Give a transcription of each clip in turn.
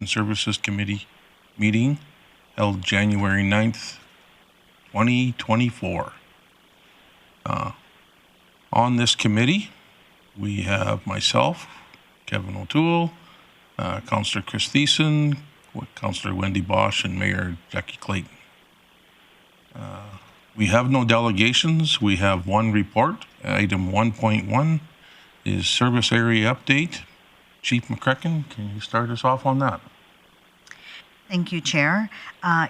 and Services Committee meeting held January 9th, 2024. On this committee, we have myself, Kevin O'Toole, Councillor Chris Thiessen, Councillor Wendy Bosch, and Mayor Jackie Clayton. We have no delegations. We have one report. Item 1.1 is service area update. Chief McCracken, can you start us off on that? Thank you, Chair.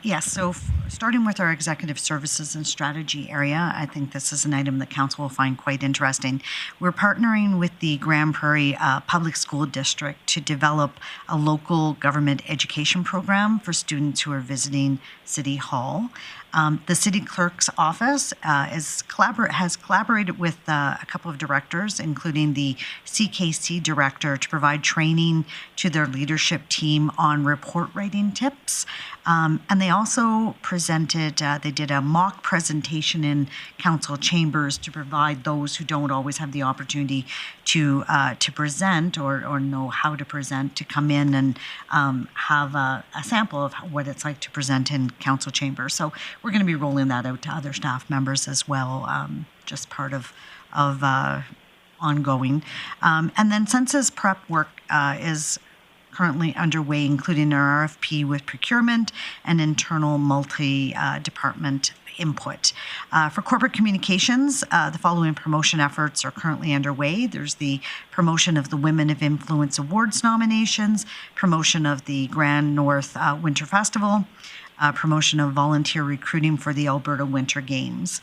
Yes, so starting with our executive services and strategy area, I think this is an item that Council will find quite interesting. We're partnering with the Grande Prairie Public School District to develop a local government education program for students who are visiting City Hall. The City Clerk's Office has collaborated with a couple of directors, including the CKC director, to provide training to their leadership team on report writing tips. And they also presented, they did a mock presentation in council chambers to provide those who don't always have the opportunity to present or know how to present, to come in and have a sample of what it's like to present in council chambers. So we're going to be rolling that out to other staff members as well, just part of ongoing. And then census prep work is currently underway, including our RFP with procurement and internal multi-department input. For corporate communications, the following promotion efforts are currently underway. There's the promotion of the Women of Influence Awards nominations, promotion of the Grand North Winter Festival, promotion of volunteer recruiting for the Alberta Winter Games.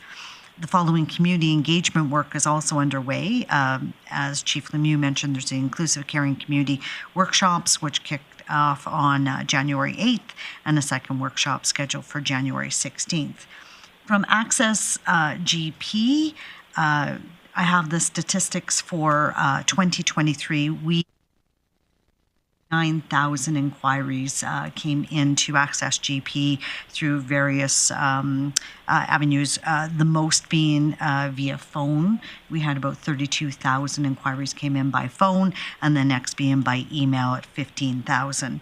The following community engagement work is also underway. As Chief Lemieux mentioned, there's the Inclusive Caring Community Workshops, which kicked off on January 8th, and a second workshop scheduled for January 16th. From Access GP, I have the statistics for 2023. 9,000 inquiries came into Access GP through various avenues, the most being via phone. We had about 32,000 inquiries came in by phone, and the next being by email at 15,000.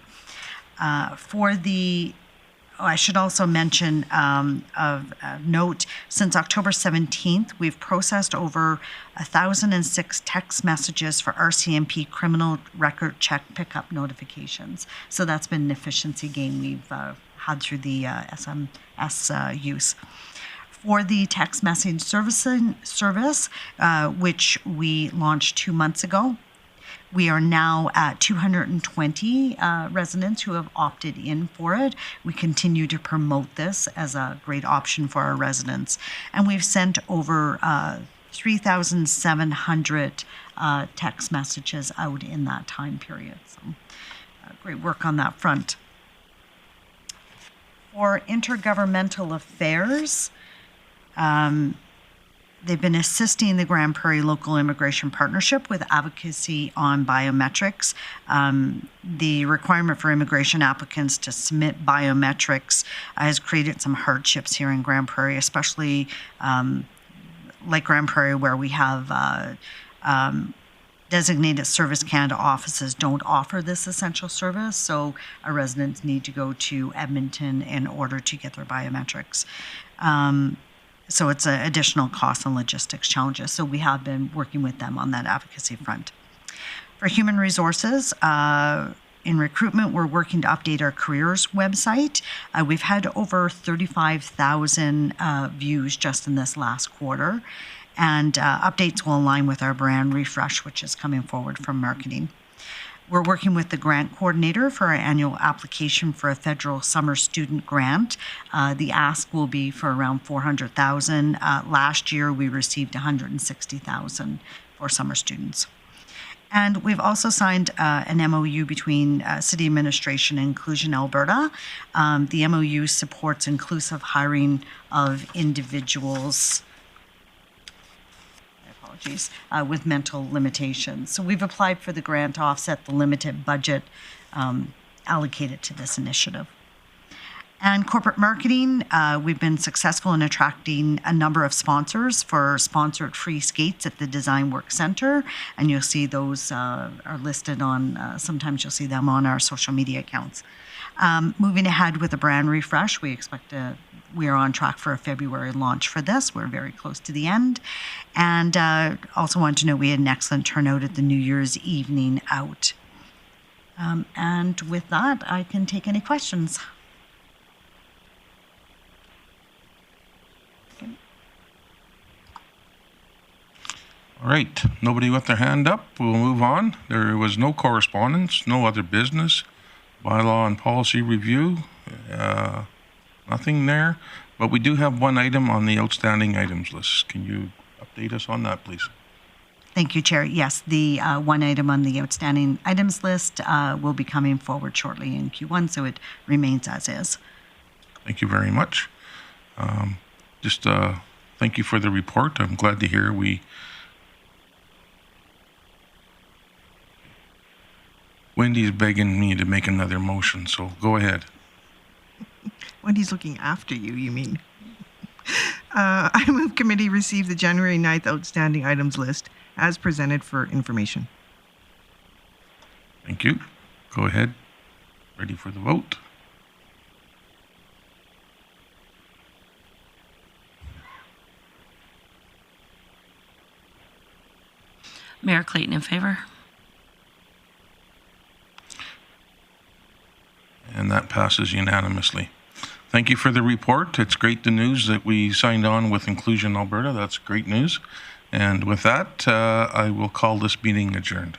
I should also mention of note, since October 17th, we've processed over 1,006 text messages for RCMP criminal record check pickup notifications. So that's been an efficiency gain we've had through the SMS use. For the text message service, which we launched 2 months ago, we are now at 220 residents who have opted in for it. We continue to promote this as a great option for our residents. And we've sent over 3,700 text messages out in that time period. So great work on that front. For intergovernmental affairs, they've been assisting the Grande Prairie Local Immigration Partnership with advocacy on biometrics. The requirement for immigration applicants to submit biometrics has created some hardships here in Grande Prairie, especially like Grande Prairie, where we have designated Service Canada offices don't offer this essential service, so our residents need to go to Edmonton in order to get their biometrics. So it's an additional cost and logistics challenges. So we have been working with them on that advocacy front. For human resources, in recruitment, we're working to update our careers website. We've had over 35,000 views just in this last quarter. And updates will align with our brand refresh, which is coming forward from marketing. We're working with the grant coordinator for our annual application for a federal summer student grant. The ask will be for around $400,000. Last year, we received $160,000 for summer students. And we've also signed an MOU between City Administration and Inclusion Alberta. The MOU supports inclusive hiring of individuals with mental limitations. So we've applied for the grant to offset the limited budget allocated to this initiative. And corporate marketing, we've been successful in attracting a number of sponsors for sponsored free skates at the Design Work Center. And you'll see those are listed on, sometimes you'll see them on our social media accounts. Moving ahead with a brand refresh, we are on track for a February launch for this. We're very close to the end. And also wanted to note we had an excellent turnout at the New Year's evening out. And with that, I can take any questions. All right, nobody with their hand up. We'll move on. There was no correspondence, no other business, bylaw and policy review, nothing there. But we do have one item on the outstanding items list. Can you update us on that, please? Thank you, Chair. Yes, the one item on the outstanding items list will be coming forward shortly in Q1, so it remains as is. Thank you very much. Thank you for the report. I'm glad to hear Wendy's begging me to make another motion, so go ahead. Wendy's looking after you, you mean? I move committee receive the January 9th outstanding items list as presented for information. Thank you. Go ahead. Ready for the vote. Mayor Clayton in favor. And that passes unanimously. Thank you for the report. It's great the news that we signed on with Inclusion Alberta. That's great news. And with that, I will call this meeting adjourned.